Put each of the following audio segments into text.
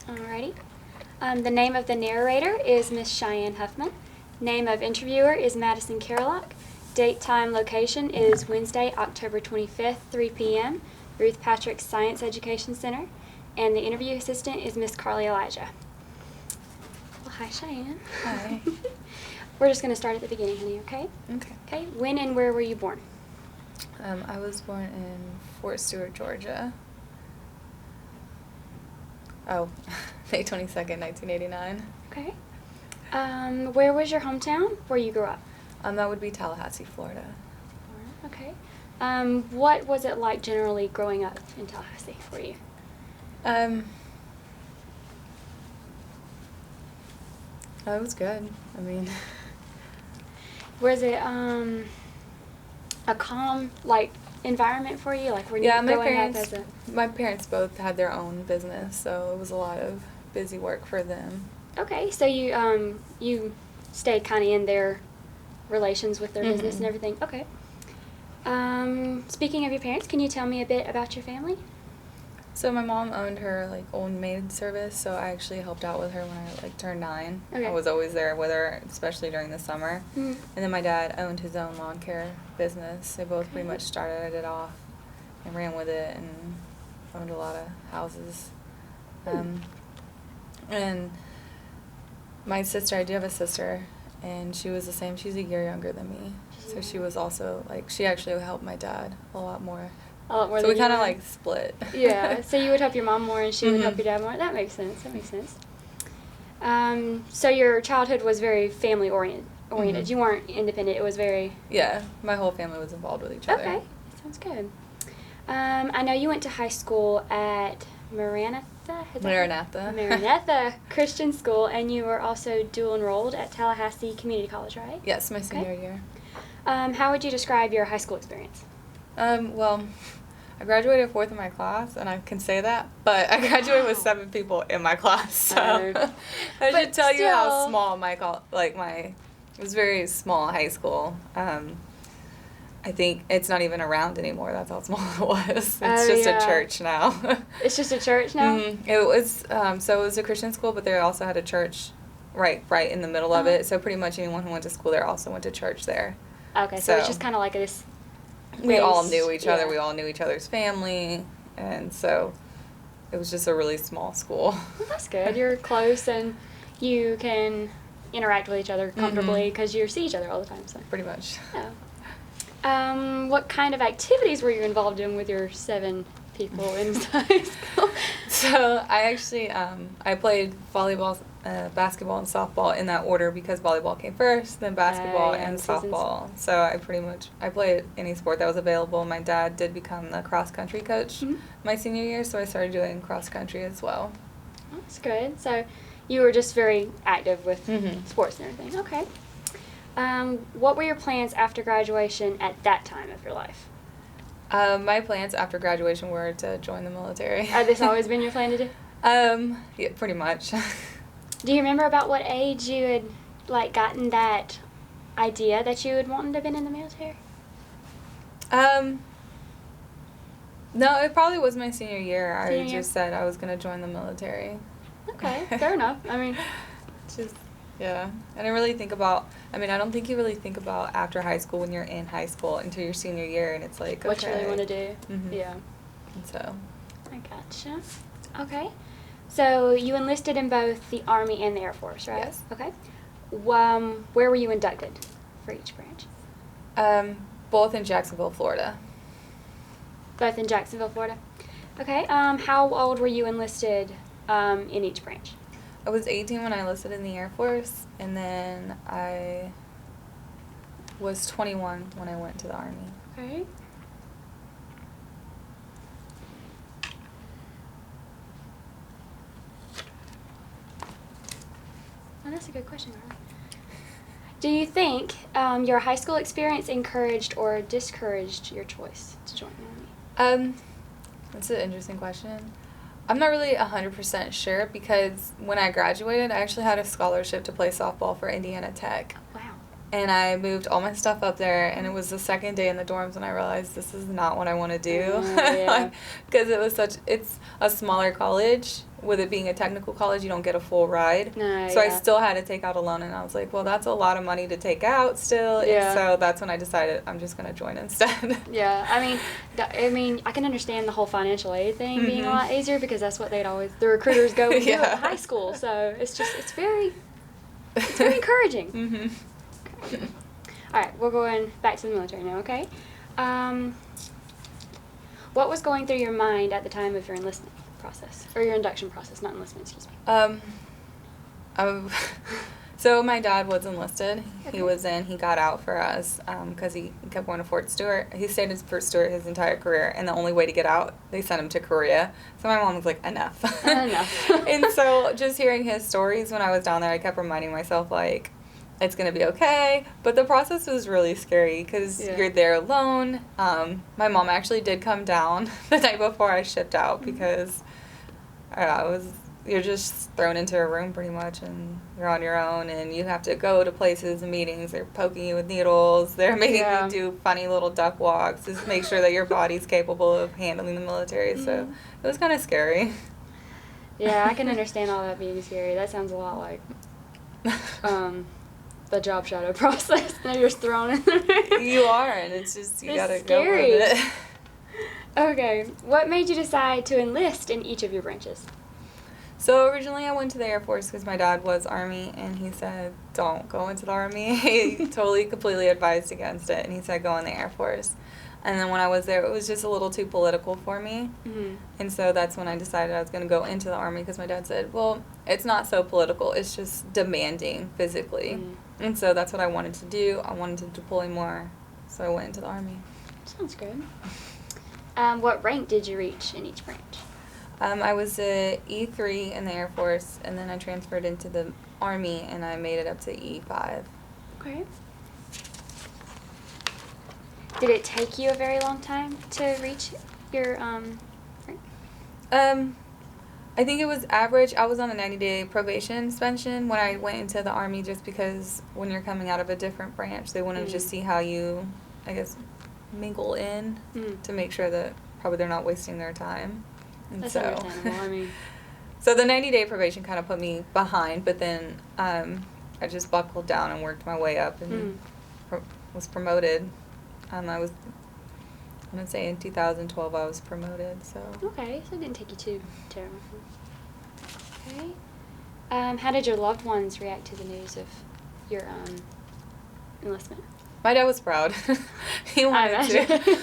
Alrighty. The name of the narrator is Miss Shianne Huffman. Name of interviewer is Madison Carelock. Date, time, location is Wednesday, October 25th, 3 p.m., Ruth Patrick Science Education Center. And the interview assistant is Miss Carly Elijah. Well, hi, Shianne. Hi. We're just going to start at the beginning, honey, okay? Okay. Okay. When and where were you born? I was born in Fort Stewart, Georgia. Oh, May 22nd, 1989. Okay. Where was your hometown where you grew up? That would be Tallahassee, Florida. Okay. What was it like generally growing up in Tallahassee for you? It was good. I mean, was it a calm environment for you? Like, were you yeah, my parents both had their own business, so it was a lot of busy work for them. Okay, so you stayed kind of in their relations with their business and everything. Okay. Speaking of your parents, can you tell me a bit about your family? So my mom owned her own maid service, so I actually helped out with her when I turned 9. Okay. I was always there with her, especially during the summer. Mm-hmm. And then my dad owned his own lawn care business. They both pretty much started it off and ran with it and owned a lot of houses. And my sister, I do have a sister, and she was the same. She's a year younger than me. So she was also, she actually helped my dad a lot more. A lot more so than we kind of, split. Yeah, so you would help your mom more and she would help your dad more. That makes sense. So your childhood was very family-oriented. Mm-hmm. You weren't independent. It was very... Yeah, my whole family was involved with each other. Okay, sounds good. I know you went to high school at Maranatha Christian School, and you were also dual enrolled at Tallahassee Community College, right? Yes, my senior year. How would you describe your high school experience? Well, I graduated 4th in my class, and I can say that, but I graduated with 7 people in my class, so I should tell you how small it was very small high school. I think it's not even around anymore. That's how small it was. It's just a church now. It's just a church now? Mm-hmm. It was, so it was a Christian school, but they also had a church right in the middle of it. So pretty much anyone who went to school there also went to church there. Okay, so it's just kind of like this... We all knew each other. We all knew each other's family. And so it was just a really small school. Well, that's good. You're close and you can interact with each other comfortably because you see each other all the time. So. Pretty much. Yeah. What kind of activities were you involved in with your 7 people in high school? So I actually, I played volleyball, basketball, and softball in that order because volleyball came first, then basketball and softball. So I played any sport that was available. My dad did become the cross-country coach my senior year, so I started doing cross-country as well. That's good. So you were just very active with sports and everything. Okay. What were your plans after graduation at that time of your life? My plans after graduation were to join the military. Has this always been your plan to do? Yeah, pretty much. Do you remember about what age you had gotten that idea that you had wanted to have been in the military? No, it probably was my senior year. I just said I was going to join the military. Okay, fair enough. I mean, yeah. I didn't really think about, I don't think you really think about after high school when you're in high school until your senior year, and it's like, okay. What you really want to do. Mm-hmm. Yeah. And so. I gotcha. Okay. So you enlisted in both the Army and the Air Force, right? Yes. Okay. Where were you inducted for each branch? Both in Jacksonville, Florida. Both in Jacksonville, Florida. Okay. How old were you enlisted in each branch? I was 18 when I enlisted in the Air Force, and then I was 21 when I went to the Army. Okay. Oh, that's a good question, Carly. Do you think your high school experience encouraged or discouraged your choice to join the Army? That's an interesting question. I'm not really 100% sure because when I graduated, I actually had a scholarship to play softball for Indiana Tech. Wow. and I moved all my stuff up there, and it was the second day in the dorms when I realized this is not what I want to do. Yeah. Because it's a smaller college. With it being a technical college, you don't get a full ride. So I still had to take out a loan, and I was like, well, that's a lot of money to take out still. Yeah. And so that's when I decided I'm just going to join instead. Yeah, I mean, I can understand the whole financial aid thing being a lot easier because that's what the recruiters go and do at high school. So it's very encouraging. Okay. All right, we're going back to the military now, okay? What was going through your mind at the time of your enlistment process, or your induction process, not enlistment, excuse me? So my dad was enlisted. Okay. He got out for us because he kept going to Fort Stewart. He stayed at Fort Stewart his entire career, and the only way to get out, they sent him to Korea. So my mom was like, enough. Enough. And so just hearing his stories when I was down there, I kept reminding myself, like, it's going to be okay. But the process was really scary because you're there alone. My mom actually did come down the night before I shipped out because you're just thrown into a room pretty much, and you're on your own, and you have to go to places and meetings. They're poking you with needles. They're making you do funny little duck walks to make sure that your body's capable of handling the military. So it was kind of scary. Yeah, I can understand all that being scary. That sounds a lot like the job shadow process. And you're just thrown in the room. You are, and it's just, you gotta scary. go with it. Okay, what made you decide to enlist in each of your branches? So originally I went to the Air Force because my dad was Army, and he said, don't go into the Army. He completely advised against it, and he said, go in the Air Force. And then when I was there, it was just a little too political for me. And so that's when I decided I was going to go into the Army because my dad said, well, it's not so political. It's just demanding physically. And so that's what I wanted to do. I wanted to deploy more, so I went into the Army. Sounds good. What rank did you reach in each branch? I was a E3 in the Air Force, and then I transferred into the Army, and I made it up to E5. Okay. Did it take you a very long time to reach your rank? I think it was average. I was on a 90-day probation suspension when I went into the Army just because when you're coming out of a different branch, they want to just see how you, I guess, mingle in to make sure that probably they're not wasting their time. And That's so, understandable. I mean, so the 90-day probation kind of put me behind, but then I just buckled down and worked my way up and was promoted. I'm going to say in 2012 I was promoted. So okay, so it didn't take you too terrible. Okay. How did your loved ones react to the news of your enlistment? My dad was proud. He wanted to.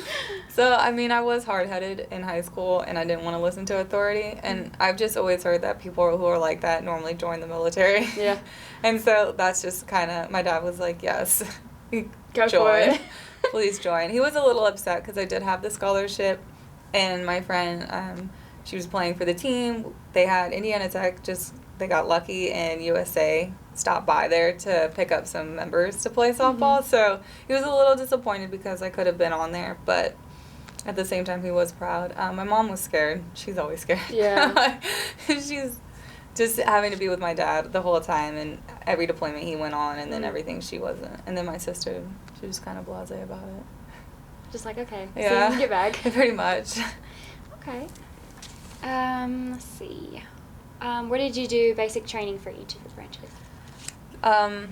So, I mean, I was hard-headed in high school, and I didn't want to listen to authority. And I've just always heard that people who are like that normally join the military. Yeah. And so that's just kind of, my dad was like, yes, Go join. for it. Please join. He was a little upset because I did have the scholarship, and my friend, she was playing for the team. They had Indiana Tech, they got lucky, and USA stopped by there to pick up some members to play softball. So he was a little disappointed because I could have been on there, but at the same time he was proud. My mom was scared. She's always scared. Yeah. She's just having to be with my dad the whole time, and every deployment he went on, and then everything she wasn't. And then my sister, she was kind of blasé about it. Just like, okay, yeah, see you get back. Pretty much. Okay. Let's see. Where did you do basic training for each of the branches?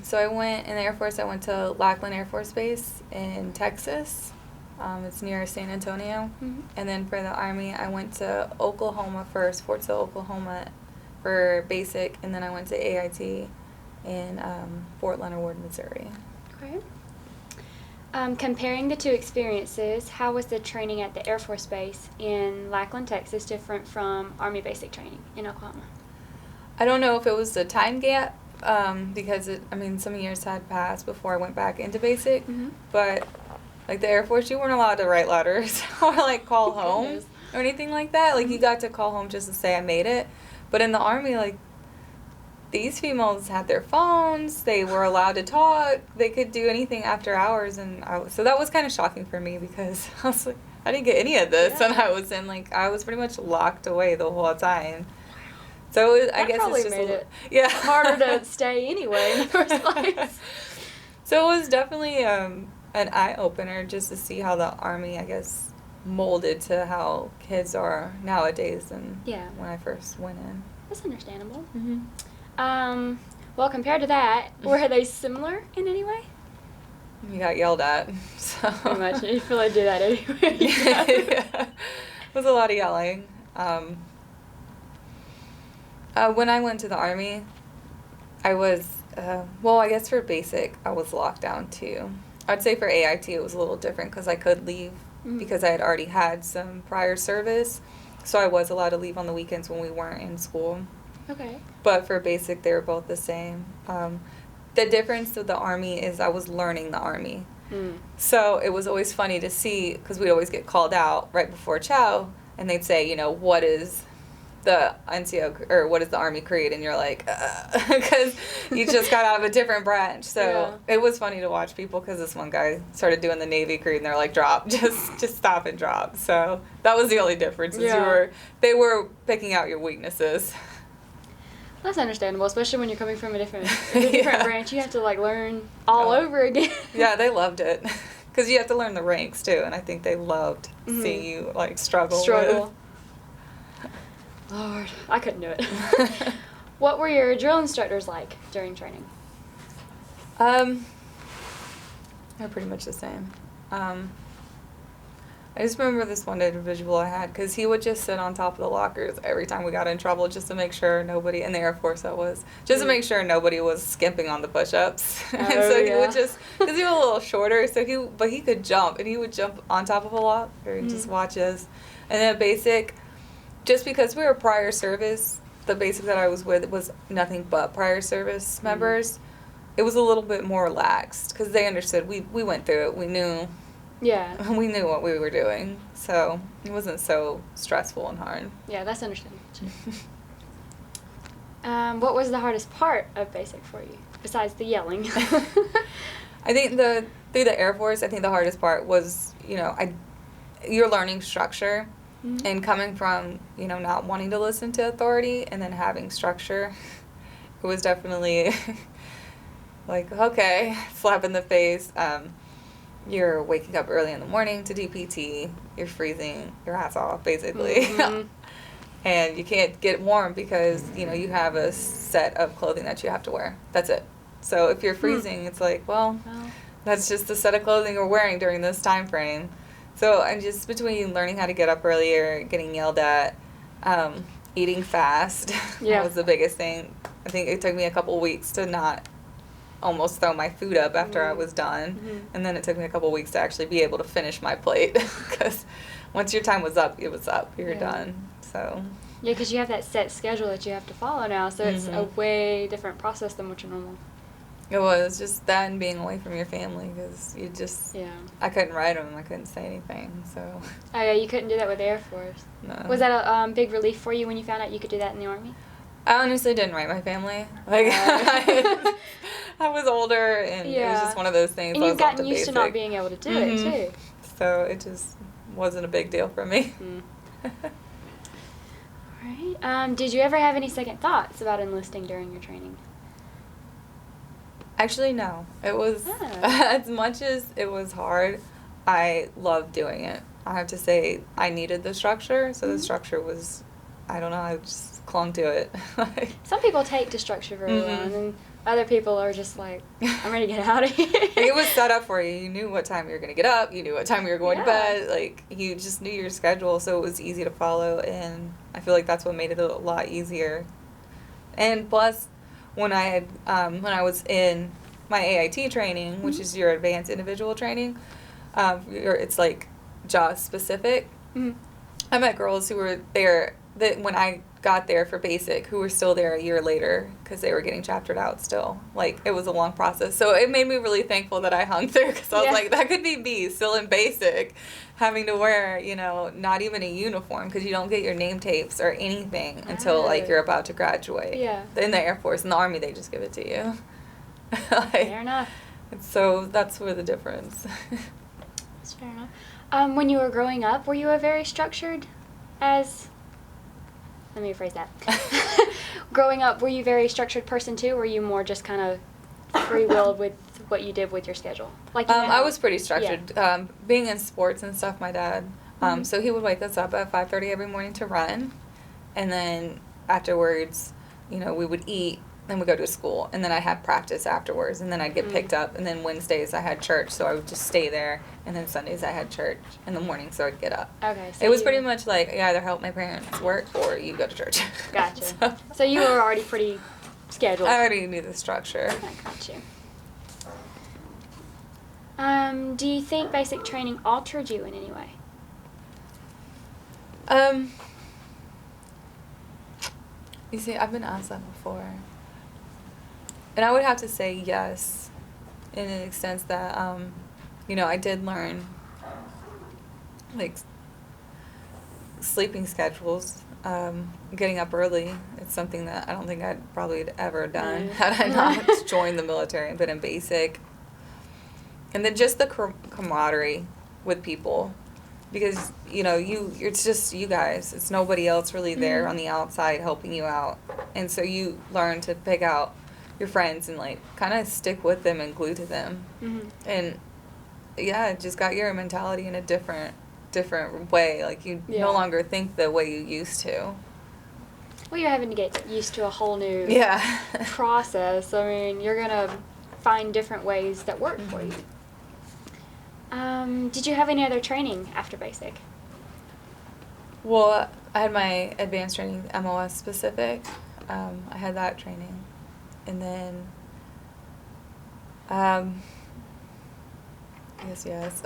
So I went in the Air Force. I went to Lackland Air Force Base in Texas. It's near San Antonio. And then for the Army, I went to Oklahoma first, Fort Sill, Oklahoma, for basic, and then I went to AIT in Fort Leonard Wood, Missouri. Okay. Comparing the two experiences, how was the training at the Air Force Base in Lackland, Texas, different from Army basic training in Oklahoma? I don't know if it was the time gap, because some years had passed before I went back into basic, but like the Air Force, you weren't allowed to write letters or like call home or anything like that. Like you got to call home just to say I made it. But in the Army, like, these females had their phones, they were allowed to talk, they could do anything after hours, and so that was kind of shocking for me because I was like, I didn't get any of this, and I was pretty much locked away the whole time. So I guess it's just made it harder to stay anyway in the first place. So it was definitely an eye-opener just to see how the Army, I guess, molded to how kids are nowadays and when I first went in. That's understandable. Mm-hmm. Well, compared to that, were they similar in any way? You got yelled at, so. Pretty much. You feel like do that anyway. Yeah. It was a lot of yelling. When I went to the Army, I was, I guess for basic, I was locked down too. I'd say for AIT it was a little different because I could leave because I had already had some prior service. So I was allowed to leave on the weekends when we weren't in school. Okay. But for basic, they were both the same. The difference of the Army is I was learning the Army. So it was always funny to see, because we'd always get called out right before chow, and they'd say, you know, what is the NCO, or what is the Army Creed? And you're like, because you just got out of a different branch. So it was funny to watch people, because this one guy started doing the Navy Creed, and they're like, drop, just stop and drop. So that was the only difference, is they were picking out your weaknesses. That's understandable, especially when you're coming from a different branch. You have to, like, learn all over again. Yeah, they loved it. Because you have to learn the ranks, too, and I think they loved seeing you, like, struggle. Lord, I couldn't do it. What were your drill instructors like during training? They're pretty much the same. I just remember this one individual I had, because he would just sit on top of the lockers every time we got in trouble, just to make sure nobody, in the Air Force that was, just to make sure nobody was skimping on the push-ups. And so he would just, because he was a little shorter, so he could jump, and he would jump on top of a locker and just watch us. And then basic, just because we were prior service, the basic that I was with was nothing but prior service members. It was a little bit more relaxed, because they understood. We went through it. We knew. Yeah. We knew what we were doing, so it wasn't so stressful and hard. Yeah, that's understandable. What was the hardest part of basic for you, besides the yelling? I think through the Air Force, I think the hardest part was, you're learning structure, and coming from, not wanting to listen to authority and then having structure, it was definitely like, okay, slap in the face. You're waking up early in the morning to do PT, you're freezing your ass off, basically. And you can't get warm because, you have a set of clothing that you have to wear. That's it. So if you're freezing, it's like, well, that's just the set of clothing you're wearing during this time frame. So I'm just between learning how to get up earlier, getting yelled at, eating fast. That was the biggest thing. I think it took me a couple weeks to not almost throw my food up after I was done. And then it took me a couple weeks to actually be able to finish my plate, because once your time was up, it was up. You're done. So yeah, because you have that set schedule that you have to follow now, so it's a way different process than what your normal. It was just that, and being away from your family, because you just I couldn't write them, I couldn't say anything, so. Oh yeah, you couldn't do that with the Air Force. No. Was that a big relief for you when you found out you could do that in the Army? I honestly didn't write my family. Like, I was older, and it was just one of those things. And you've gotten used to not being able to do it, too. So it just wasn't a big deal for me. All right. Did you ever have any second thoughts about enlisting during your training? Actually, no. It was, as much as it was hard, I loved doing it. I have to say, I needed the structure, so the structure was, I don't know, I just clung to it. Some people take to structure very well, and then other people are just like, I'm ready to get out of here. It was set up for you. You knew what time you were going to get up. You knew what time you were going to bed. Like, you just knew your schedule, so it was easy to follow, and I feel like that's what made it a lot easier. And plus, when I was in my AIT training, which is your advanced individual training, it's like job specific. I met girls who were there that when I got there for basic, who were still there a year later because they were getting chaptered out still. Like, it was a long process. So it made me really thankful that I hung there, because I was like, that could be me still in basic, having to wear, not even a uniform, because you don't get your name tapes or anything until, like, you're about to graduate. In the Air Force. In the Army, they just give it to you. Fair enough. So that's where the difference. That's fair enough. When you were growing up, were you a very structured let me rephrase that. Growing up, were you a very structured person too, or were you more just kind of free-willed with what you did with your schedule? Like I was pretty structured. Being in sports and stuff, my dad, so he would wake us up at 5:30 every morning to run, and then afterwards, we would eat, then we'd go to school, and then I'd have practice afterwards, and then I'd get picked up, and then Wednesdays I had church, so I would just stay there, and then Sundays I had church in the morning, so I'd get up. Okay. So it was pretty much like you either help my parents work or you go to church. Gotcha. So you were already pretty scheduled. I already knew the structure. I got you. Do you think basic training altered you in any way? You see, I've been asked that before. And I would have to say yes, in an extent that, I did learn, like, sleeping schedules, getting up early. It's something that I don't think I'd probably ever done had I not joined the military and been in basic. And then just the camaraderie with people. Because, it's just you guys. It's nobody else really there on the outside helping you out. And so you learn to pick out your friends and, like, kind of stick with them and glue to them. Mm-hmm. And, yeah, it just got your mentality in a different way. Like, you no longer think the way you used to. Well, you're having to get used to a whole new process. I mean, you're going to find different ways that work for you. Did you have any other training after basic? Well, I had my advanced training, MOS specific. I had that training. And then, yes.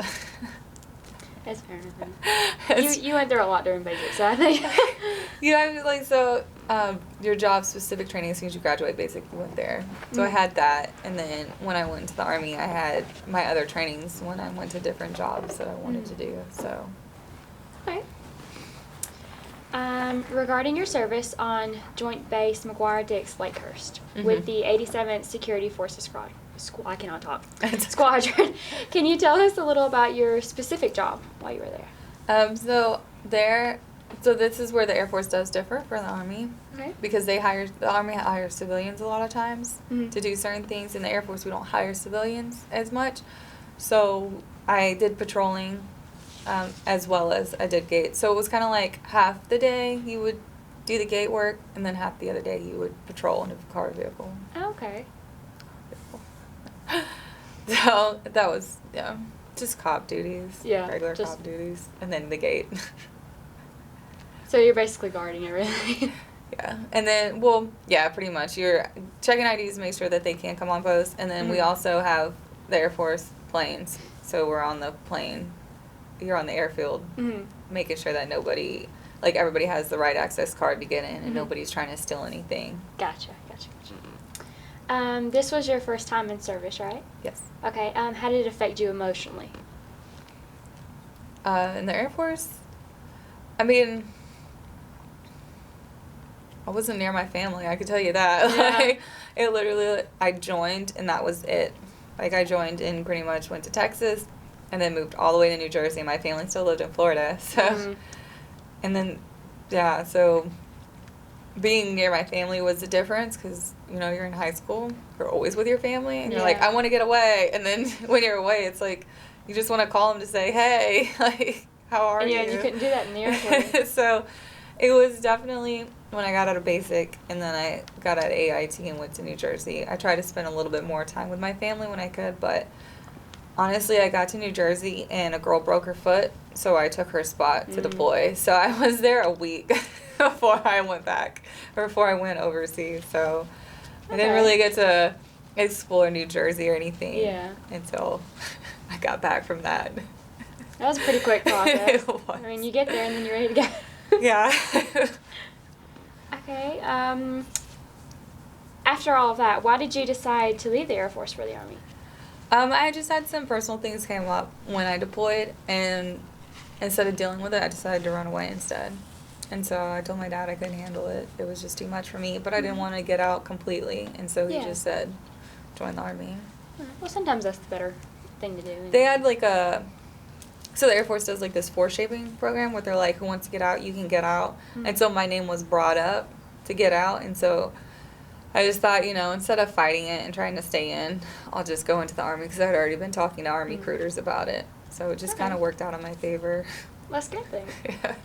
That's fair enough. You went through a lot during basic, so I think. Your job specific training, as soon as you graduate basic, you went there. So I had that, and then when I went to the Army, I had my other trainings when I went to different jobs that I wanted to do, so. Okay. Regarding your service on Joint Base McGuire-Dix Lakehurst with the 87th Security Forces Squadron, I cannot talk. Squadron. Can you tell us a little about your specific job while you were there? So this is where the Air Force does differ from the Army. Okay. Because the Army hires civilians a lot of times to do certain things. In the Air Force, we don't hire civilians as much. So I did patrolling as well as I did gate. So it was kind of like half the day you would do the gate work, and then half the other day you would patrol in a car vehicle. Okay. So that was, just cop duties. Yeah. Regular cop duties. And then the gate. So you're basically guarding everything. Yeah. And then, pretty much. You're checking IDs to make sure that they can't come on post. And then we also have the Air Force planes. So we're on the plane. You're on the airfield, making sure that everybody has the right access card to get in and nobody's trying to steal anything. Gotcha. This was your first time in service, right? Yes. Okay. How did it affect you emotionally? In the Air Force? I mean, I wasn't near my family, I could tell you that. Yeah. It literally, I joined and that was it. I joined and pretty much went to Texas and then moved all the way to New Jersey. My family still lived in Florida, so. And then, so being near my family was the difference because, you're in high school, you're always with your family, and you're like, I want to get away. And then when you're away, it's like, you just want to call them to say, hey, how are you? Yeah, you couldn't do that in the airport. So it was definitely when I got out of basic and then I got out of AIT and went to New Jersey. I tried to spend a little bit more time with my family when I could, but honestly, I got to New Jersey and a girl broke her foot, so I took her spot to deploy. So I was there a week before I went back, or before I went overseas. So I didn't really get to explore New Jersey or anything until I got back from that. That was a pretty quick process. It was. I mean, you get there and then you're ready to go. Yeah. Okay. After all of that, why did you decide to leave the Air Force for the Army? I just had some personal things came up when I deployed, and instead of dealing with it, I decided to run away instead. And so I told my dad I couldn't handle it. It was just too much for me, but I didn't want to get out completely, and so he just said, join the Army. Well, sometimes that's the better thing to do. They had so the Air Force does this force shaping program where they're like, who wants to get out, you can get out. And so my name was brought up to get out, and so I just thought, instead of fighting it and trying to stay in, I'll just go into the Army because I'd already been talking to Army recruiters about it. So it just kind of worked out in my favor. That's good then. Yeah.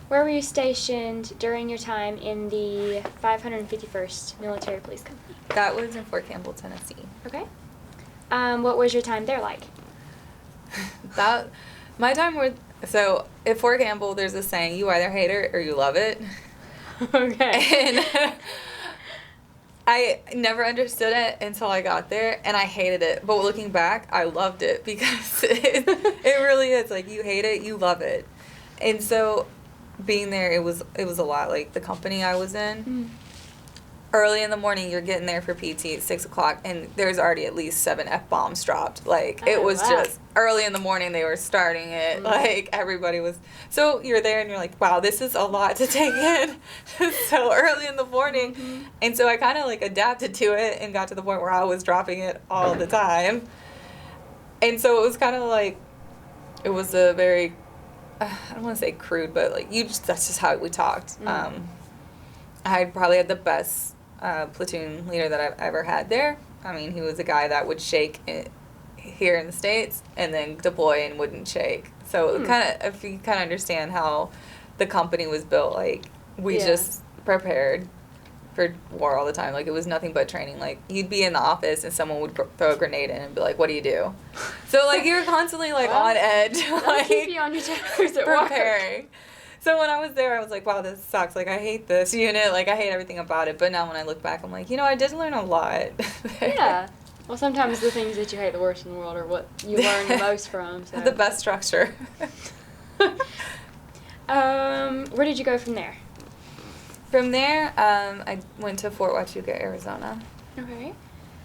Where were you stationed during your time in the 551st Military Police Company? That was in Fort Campbell, Tennessee. Okay. What was your time there like? My time so at Fort Campbell, there's a saying, you either hate it or you love it. Okay. And I never understood it until I got there, and I hated it. But looking back, I loved it because it really is. Like, you hate it, you love it. And so being there, it was a lot. Like, the company I was in, early in the morning, you're getting there for PT at 6 o'clock, and there's already at least 7 F-bombs dropped. Like, it was just early in the morning, they were starting it. Like, everybody was. So you're there, and you're like, wow, this is a lot to take in so early in the morning. And so I kind of, like, adapted to it and got to the point where I was dropping it all the time. And so it was kind of like, it was a very, I don't want to say crude, but, like, that's just how we talked. I probably had the best platoon leader that I've ever had there. I mean, he was a guy that would shake here in the States and then deploy and wouldn't shake. So if you kind of understand how the company was built, like, we just prepared for war all the time. Like, it was nothing but training. Like, you'd be in the office and someone would throw a grenade in and be like, what do you do? So, like, you're constantly, like, on edge. Like, keep you on your toes at preparing. So when I was there, I was like, wow, this sucks. Like, I hate this unit. Like, I hate everything about it. But now when I look back, I'm like, I did learn a lot. Yeah. Well, sometimes the things that you hate the worst in the world are what you learn the most from. So. The best structure. Where did you go from there? From there, I went to Fort Huachuca, Arizona. Okay.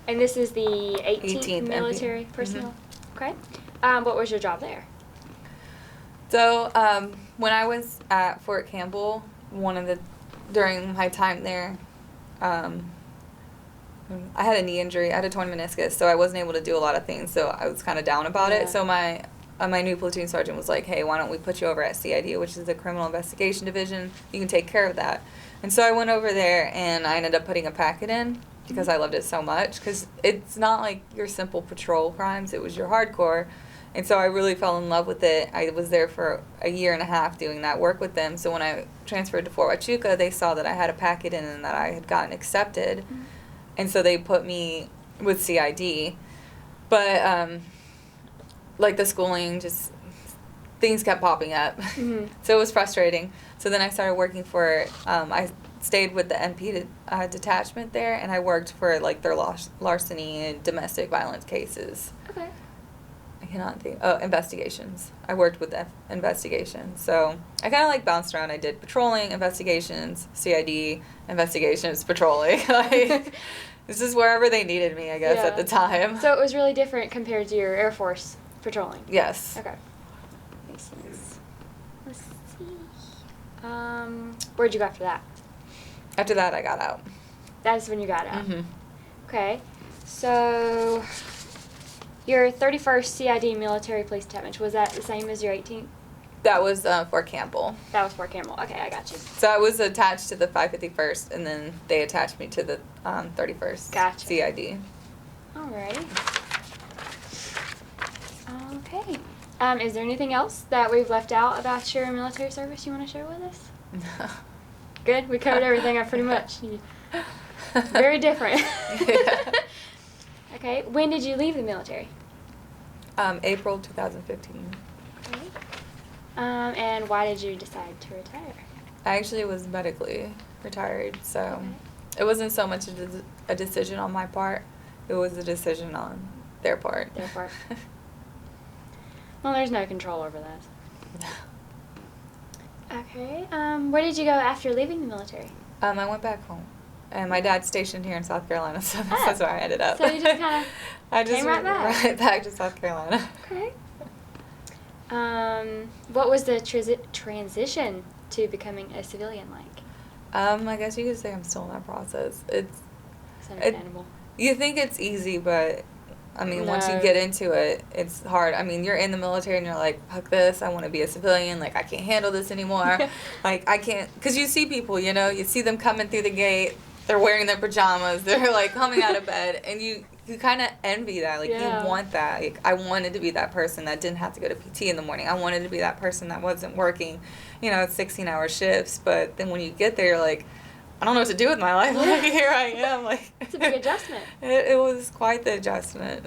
And this is the 18th military personnel? Okay. What was your job there? So, when I was at Fort Campbell, during my time there, I had a knee injury. I had a torn meniscus, so I wasn't able to do a lot of things, so I was kind of down about it. So my new platoon sergeant was like, hey, why don't we put you over at CID, which is the Criminal Investigation Division. You can take care of that. And so I went over there, and I ended up putting a packet in because I loved it so much, because it's not like your simple patrol crimes. It was your hardcore. And so I really fell in love with it. I was there for a year and a half doing that work with them. So when I transferred to Fort Huachuca, they saw that I had a packet in and that I had gotten accepted. And so they put me with CID. But, like, the schooling, just things kept popping up. So it was frustrating. So then I started working for, I stayed with the MP detachment there, and I worked for, like, their larceny and domestic violence cases. Okay. I cannot think. Oh, investigations. I worked with investigations. So I kind of, like, bounced around. I did patrolling, investigations, CID, investigations, patrolling. Like, this is wherever they needed me, I guess, at the time. So it was really different compared to your Air Force patrolling? Yes. Okay. Makes sense. Let's see. Where'd you go after that? After that, I got out. That's when you got out? Okay. So your 31st CID Military Police Detachment, was that the same as your 18th? That was Fort Campbell. That was Fort Campbell. Okay, I got you. So I was attached to the 551st, and then they attached me to the 31st Gotcha. CID. Alrighty. Okay. Is there anything else that we've left out about your military service you want to share with us? No. Good. We covered everything up pretty much. Very different. Yeah. Okay. When did you leave the military? April 2015. Okay. And why did you decide to retire? I actually was medically retired, so it wasn't so much a decision on my part. It was a decision on their part. Their part. Well, there's no control over that. Okay. Where did you go after leaving the military? I went back home. And my dad's stationed here in South Carolina, so that's where I ended up. So you just kind of came right back. Right back to South Carolina. Okay. What was the transition to becoming a civilian like? I guess you could say I'm still in that process. It's understandable. You think it's easy, but I mean, No. once you get into it, it's hard. I mean, you're in the military and you're like, fuck this, I want to be a civilian. Like, I can't handle this anymore. Like, I can't, because you see people, you know, you see them coming through the gate, they're wearing their pajamas, they're like coming out of bed, and you kind of envy that. Like, Yeah. you want that. Like, I wanted to be that person that didn't have to go to PT in the morning. I wanted to be that person that wasn't working, 16-hour shifts. But then when you get there, you're like, I don't know what to do with my life. Like, here I am. Like, It's a big adjustment. It was quite the adjustment.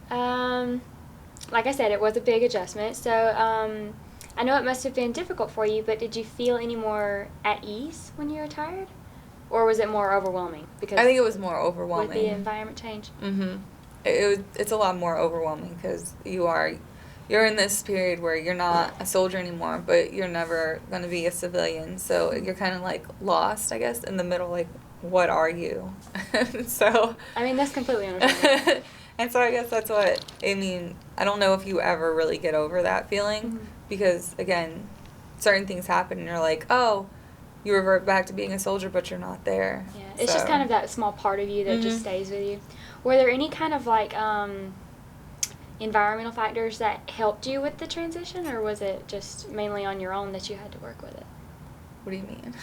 Like I said, it was a big adjustment. So I know it must have been difficult for you, but did you feel any more at ease when you retired? Or was it more overwhelming? Because I think it was more overwhelming. With the environment change? Mm-hmm. It's a lot more overwhelming because you're in this period where you're not a soldier anymore, but you're never going to be a civilian. So you're kind of like lost, I guess, in the middle. Like, what are you? So. I mean, that's completely understandable. And so I guess that's what, I don't know if you ever really get over that feeling. Mm-hmm. Because, again, certain things happen and you're like, oh, you revert back to being a soldier, but you're not there. Yeah, it's just kind of that small part of you that just stays with you. Were there any kind of, like, environmental factors that helped you with the transition, or was it just mainly on your own that you had to work with it? What do you mean?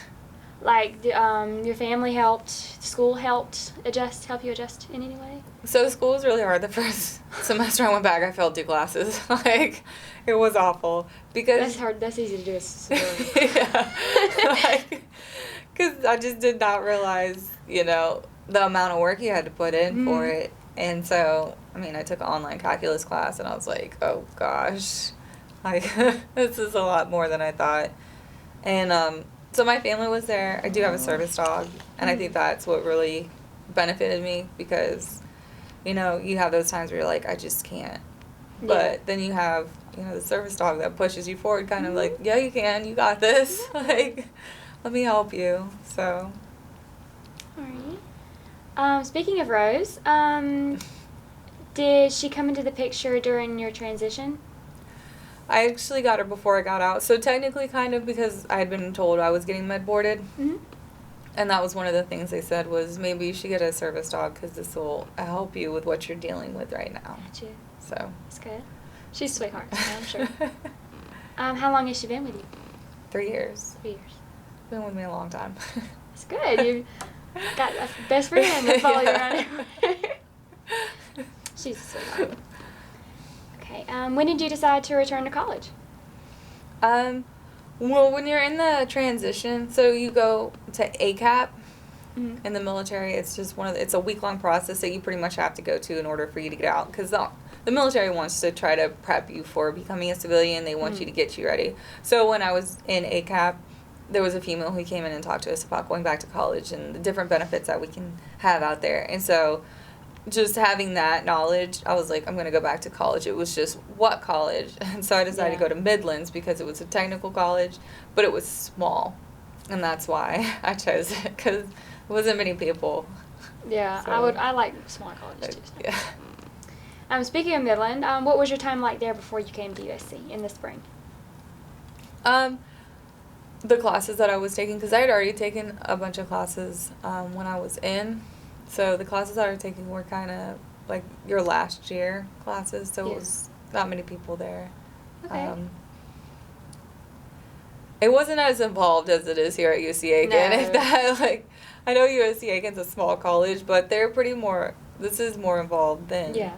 Like, your family helped, school helped help you adjust in any way? So school was really hard. The first semester I went back, I failed 2 classes. Like, it was awful. Because That's hard. That's easy to do as a yeah. Like, because I just did not realize, the amount of work you had to put in for it. And so, I took an online calculus class, and I was like, oh, gosh. Like, this is a lot more than I thought. And, so my family was there. I do have a service dog, and I think that's what really benefited me because, you have those times where you're like, I just can't. But then you have, the service dog that pushes you forward, kind of like, yeah, you can, you got this. Like, let me help you. So. All right. Speaking of Rose, did she come into the picture during your transition? I actually got her before I got out. So technically kind of because I had been told I was getting med boarded. Mm-hmm. And that was one of the things they said was maybe you should get a service dog because this will help you with what you're dealing with right now. Gotcha. So. That's good. She's a sweetheart, so I'm sure. How long has she been with you? 3 years. 3 years. Been with me a long time. That's good. You've got a best friend to follow you around everywhere. She's a sweetheart. Okay. When did you decide to return to college? Well, when you're in the transition, so you go to ACAP in the military. It's just it's a week-long process that you pretty much have to go to in order for you to get out. Because the military wants to try to prep you for becoming a civilian. They want you to get you ready. So when I was in ACAP, there was a female who came in and talked to us about going back to college and the different benefits that we can have out there. And so just having that knowledge, I was like, I'm going to go back to college. It was just, what college? And so I decided to go to Midlands because it was a technical college, but it was small. And that's why I chose it, because there wasn't many people. Yeah, So. I like smaller colleges too. So. Yeah. Speaking of Midland, what was your time like there before you came to USC in the spring? The classes that I was taking, because I had already taken a bunch of classes when I was in. So the classes that I was taking were kind of like your last year classes, so it was not many people there. Okay. It wasn't as involved as it is here at USC Aiken. No. If that, I know USC Aiken's a small college, but they're this is more involved than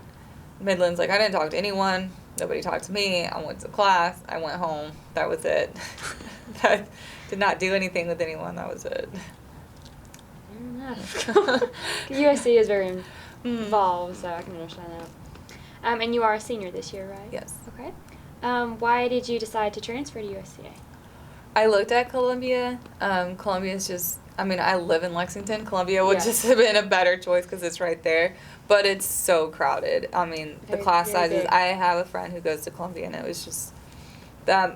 Midland's. Like, I didn't talk to anyone. Nobody talked to me. I went to class. I went home. That was it. I did not do anything with anyone. That was it. USC is very involved, so I can understand that. And you are a senior this year, right? Yes. Okay. Why did you decide to transfer to USCA? I looked at Columbia. Columbia's just, I live in Lexington. Columbia would just have been a better choice because it's right there. But it's so crowded. The class sizes. Big. I have a friend who goes to Columbia, and it was just,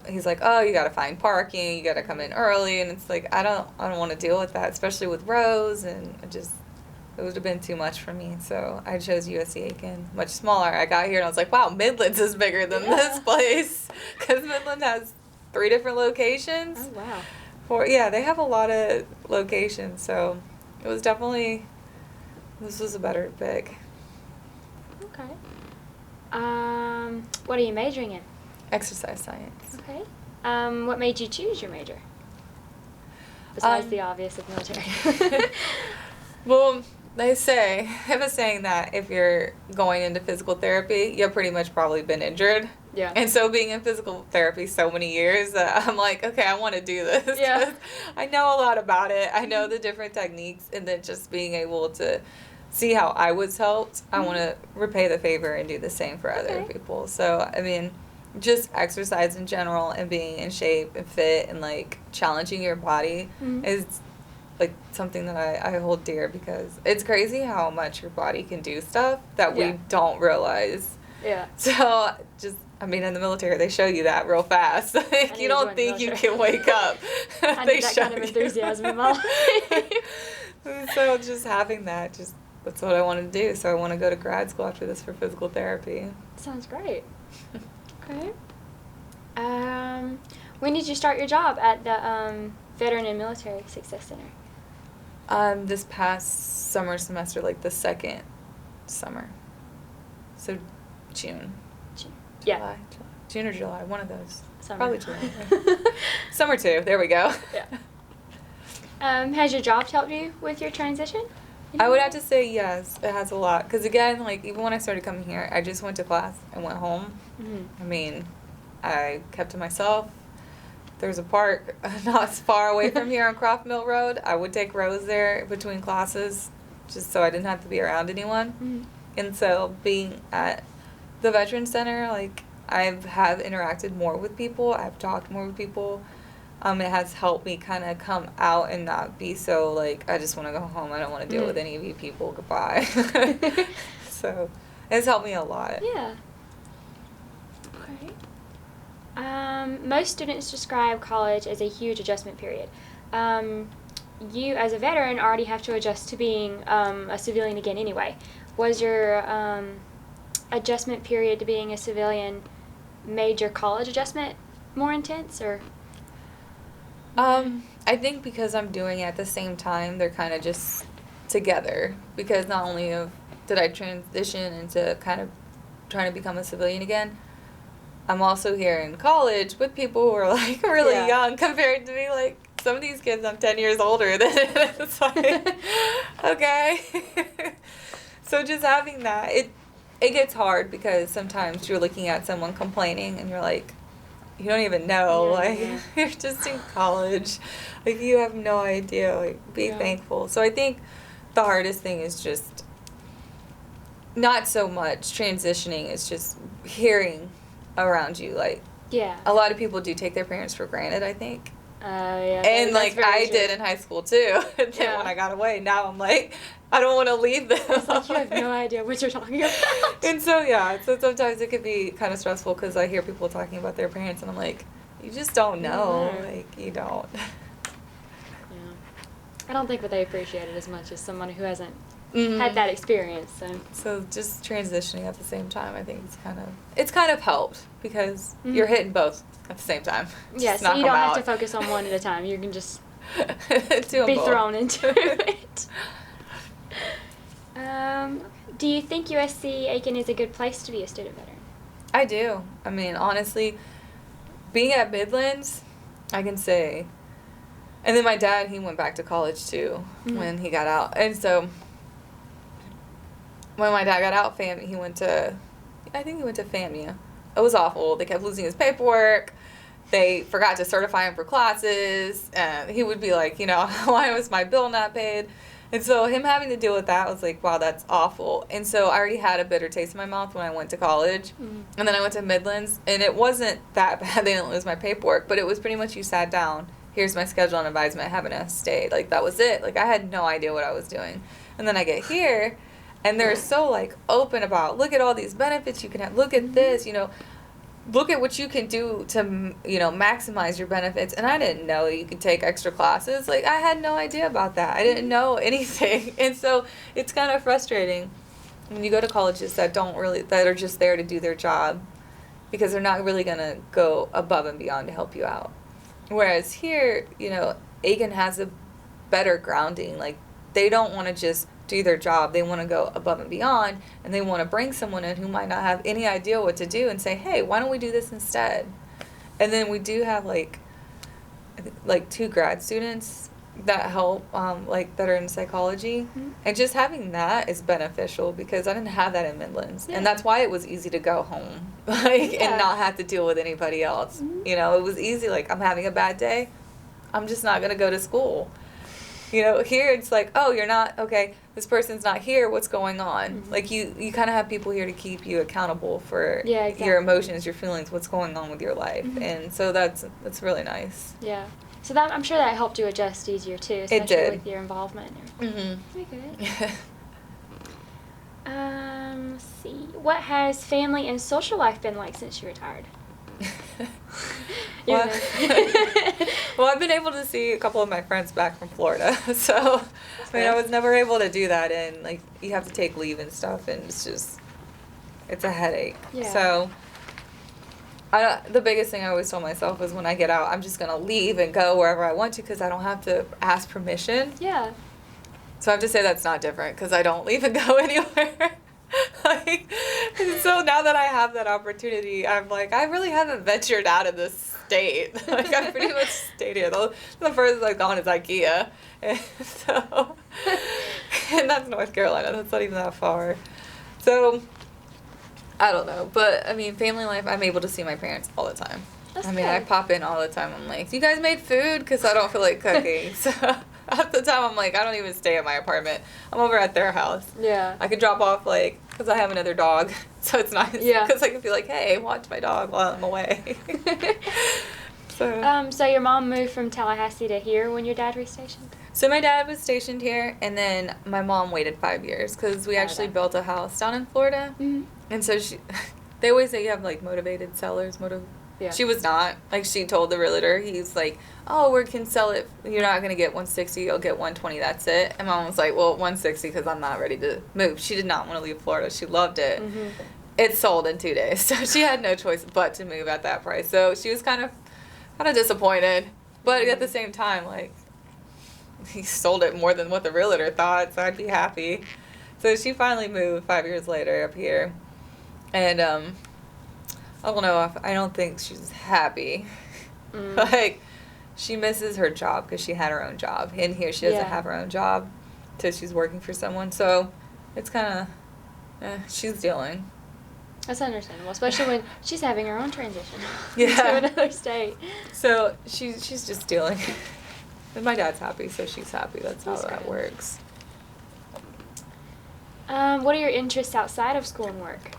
he's like, oh, you got to find parking. You got to come in early. And it's like, I don't want to deal with that, especially with Rose. And it would have been too much for me. So I chose USC Aiken, much smaller. I got here, and I was like, wow, Midlands is bigger than this place. Because Midland has 3 different locations. Oh, wow. They have a lot of locations, so it was definitely this was a better pick. Okay. What are you majoring in? Exercise science. Okay. What made you choose your major? Besides the obvious of military. Well, they have a saying that if you're going into physical therapy, you've pretty much probably been injured. Yeah. And so being in physical therapy so many years, I'm like, okay, I want to do this. Yeah. I know a lot about it. I know the different techniques, and then just being able to see how I was helped, I want to repay the favor and do the same for other people. So, I mean, just exercise in general and being in shape and fit and, like, challenging your body is, like, something that I hold dear, because it's crazy how much your body can do stuff that we don't realize. Yeah. So, just, I mean, in the military, they show you that real fast. Like, you don't think you can wake up. I need that kind of enthusiasm in my life. So, just having that, that's what I want to do. So, I want to go to grad school after this for physical therapy. Sounds great. Okay. When did you start your job at the Veteran and Military Success Center? This past semester, like the second summer. So, June. Yeah. June or July, one of those. Summer. Probably July. Summer 2, there we go. Yeah. Has your job helped you with your transition? I would have to say yes, it has a lot. Because again, like, even when I started coming here, I just went to class and went home. Mm-hmm. I mean, I kept to myself. There's a park not far away from here on Croft Mill Road. I would take rows there between classes just so I didn't have to be around anyone. Mm-hmm. And so being at the Veterans Center, like, I have interacted more with people. I've talked more with people. It has helped me kind of come out and not be so, like, I just want to go home. I don't want to deal with any of you people. Goodbye. So it's helped me a lot. Yeah. Okay. Most students describe college as a huge adjustment period. You, as a veteran, already have to adjust to being a civilian again anyway. Was your adjustment period to being a civilian made your college adjustment more intense, or? I think because I'm doing it at the same time, they're kind of just together. Because not only did I transition into kind of trying to become a civilian again, I'm also here in college with people who are, like, really young compared to me. Like, some of these kids, I'm 10 years older than. It's like, okay. So just having that, it gets hard because sometimes you're looking at someone complaining and you're like, you don't even know, you're just in college, like, you have no idea, like, be thankful. So I think the hardest thing is just not so much transitioning, it's just hearing around you, like, a lot of people do take their parents for granted, I think. And, like, I did in high school, too. And then when I got away, now I'm like, I don't want to leave them. It's like you have no idea what you're talking about. And so, so sometimes it could be kind of stressful because I hear people talking about their parents, and I'm like, you just don't know. Like, you don't. Yeah. I don't think that they appreciate it as much as someone who hasn't had that experience. So just transitioning at the same time, I think it's kind of helped because you're hitting both at the same time. Yeah, so you don't have to focus on one at a time. You can just be thrown into it. Do you think USC Aiken is a good place to be a student veteran? I do. I mean, honestly, being at Midlands, I can say. And then my dad, he went back to college too when he got out. And so when my dad got out, he went to FAMU. It was awful. They kept losing his paperwork. They forgot to certify him for classes. He would be like, why was my bill not paid? And so him having to deal with that was like, wow, that's awful. And so I already had a bitter taste in my mouth when I went to college. And then I went to Midlands, and it wasn't that bad. They didn't lose my paperwork, but it was pretty much you sat down, here's my schedule and advisement, having to stay. Like, that was it. Like, I had no idea what I was doing. And then I get here, and they're so, like, open about, look at all these benefits you can have. Look at this, look at what you can do to, maximize your benefits. And I didn't know you could take extra classes. Like, I had no idea about that. I didn't know anything. And so it's kind of frustrating when you go to colleges that are just there to do their job, because they're not really going to go above and beyond to help you out. Whereas here, Aiken has a better grounding. Like, they don't want to just do their job. They want to go above and beyond, and they want to bring someone in who might not have any idea what to do and say, hey, why don't we do this instead? And then we do have, like 2 grad students that help, that are in psychology. Mm-hmm. And just having that is beneficial because I didn't have that in Midlands. Yeah. And that's why it was easy to go home, and not have to deal with anybody else. Mm-hmm. It was easy. Like, I'm having a bad day, I'm just not going to go to school. Here it's like, oh, you're not, okay, this person's not here, what's going on? Mm-hmm. Like, you kind of have people here to keep you accountable for exactly. your emotions, your feelings, what's going on with your life. Mm-hmm. And so that's really nice. Yeah. So I'm sure that helped you adjust easier, too, especially It did. with your involvement. Mm-hmm. Very good. Let's see. What has family and social life been like since you retired? Well, I've been able to see a couple of my friends back from Florida. So, I was never able to do that, and, you have to take leave and stuff, and it's a headache. Yeah. So, the biggest thing I always told myself was when I get out, I'm just going to leave and go wherever I want to because I don't have to ask permission. Yeah. So I have to say that's not different because I don't leave and go anywhere. So now that I have that opportunity, I'm like, I really haven't ventured out of this state. I pretty much stayed here. The furthest I've gone is IKEA. And and that's North Carolina. That's not even that far. So, I don't know. But, family life, I'm able to see my parents all the time. That's I good. pop in all the time. I'm like, you guys made food? Because I don't feel like cooking. So, half the time, I'm like, I don't even stay at my apartment. I'm over at their house. Yeah. I could drop off, because I have another dog. So, it's nice. Yeah. Because I can be like, hey, watch my dog while I'm away. So your mom moved from Tallahassee to here when your dad restationed? So my dad was stationed here, and then my mom waited 5 years because we actually built a house down in Florida. Mm-hmm. And so they always say you have, motivated sellers. Yeah. She was not. She told the realtor, he's like, oh, we can sell it. You're not going to get 160. You'll get 120. That's it. And mom was like, well, 160 because I'm not ready to move. She did not want to leave Florida. She loved it. Mm-hmm. It sold in 2 days. So she had no choice but to move at that price. So she was kind of disappointed. But at the same time, he sold it more than what the realtor thought, so I'd be happy. So she finally moved 5 years later up here. And, I don't know, I don't think she's happy. Mm. She misses her job because she had her own job. In here, she doesn't have her own job, so she's working for someone. So it's kind of, she's dealing. That's understandable, especially when she's having her own transition Yeah. to another state. So she's just dealing. And my dad's happy, so she's happy. That's how that good. works. What are your interests outside of school and work?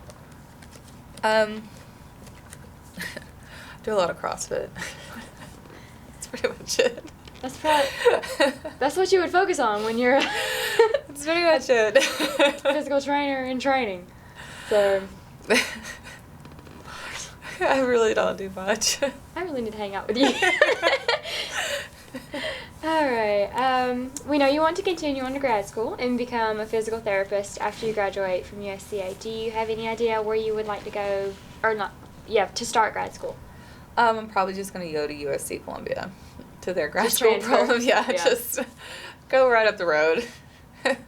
Do a lot of CrossFit. That's pretty much it. That's what you would focus on when you're That's pretty much it. physical trainer in training. So I really don't do much. I really need to hang out with you. All right. We know you want to continue on to grad school and become a physical therapist after you graduate from USCA. Do you have any idea where you would like to go, or not? Yeah, to start grad school. I'm probably just going to go to USC Columbia to their grad Just school transfer? program. Yeah, just go right up the road.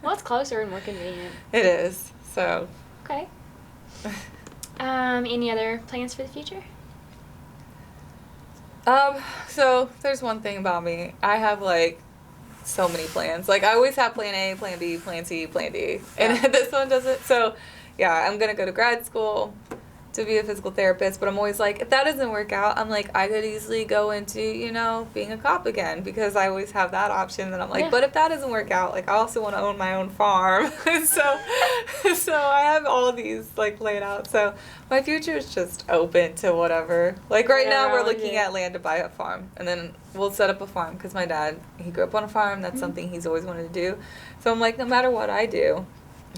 Well, it's closer and more convenient. It is. So. Okay. Any other plans for the future? So there's one thing about me. I have so many plans. I always have plan A, plan B, plan C, plan D. And this one doesn't. So yeah, I'm going to go to grad school to be a physical therapist, but I'm always if that doesn't work out, I'm I could easily go into, being a cop again because I always have that option. And I'm but if that doesn't work out, I also want to own my own farm. so I have all these laid out. So my future is just open to whatever. Right now we're looking at land to buy a farm, and then we'll set up a farm because my dad, he grew up on a farm. That's something he's always wanted to do. So I'm no matter what I do,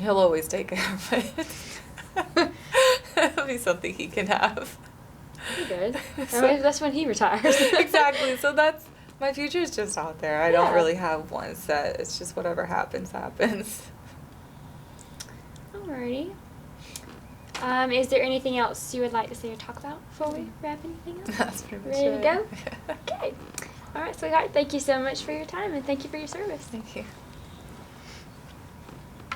he'll always take care of it. It'll be something he can have. Pretty good. That's when he retires. Exactly. So that's, my future is just out there. I don't really have one set. It's just whatever happens, happens. Alrighty. Is there anything else you would like to say or talk about before we wrap anything up? That's pretty much Ready it. to go? Okay. All right, sweetheart. Thank you so much for your time, and thank you for your service. Thank you.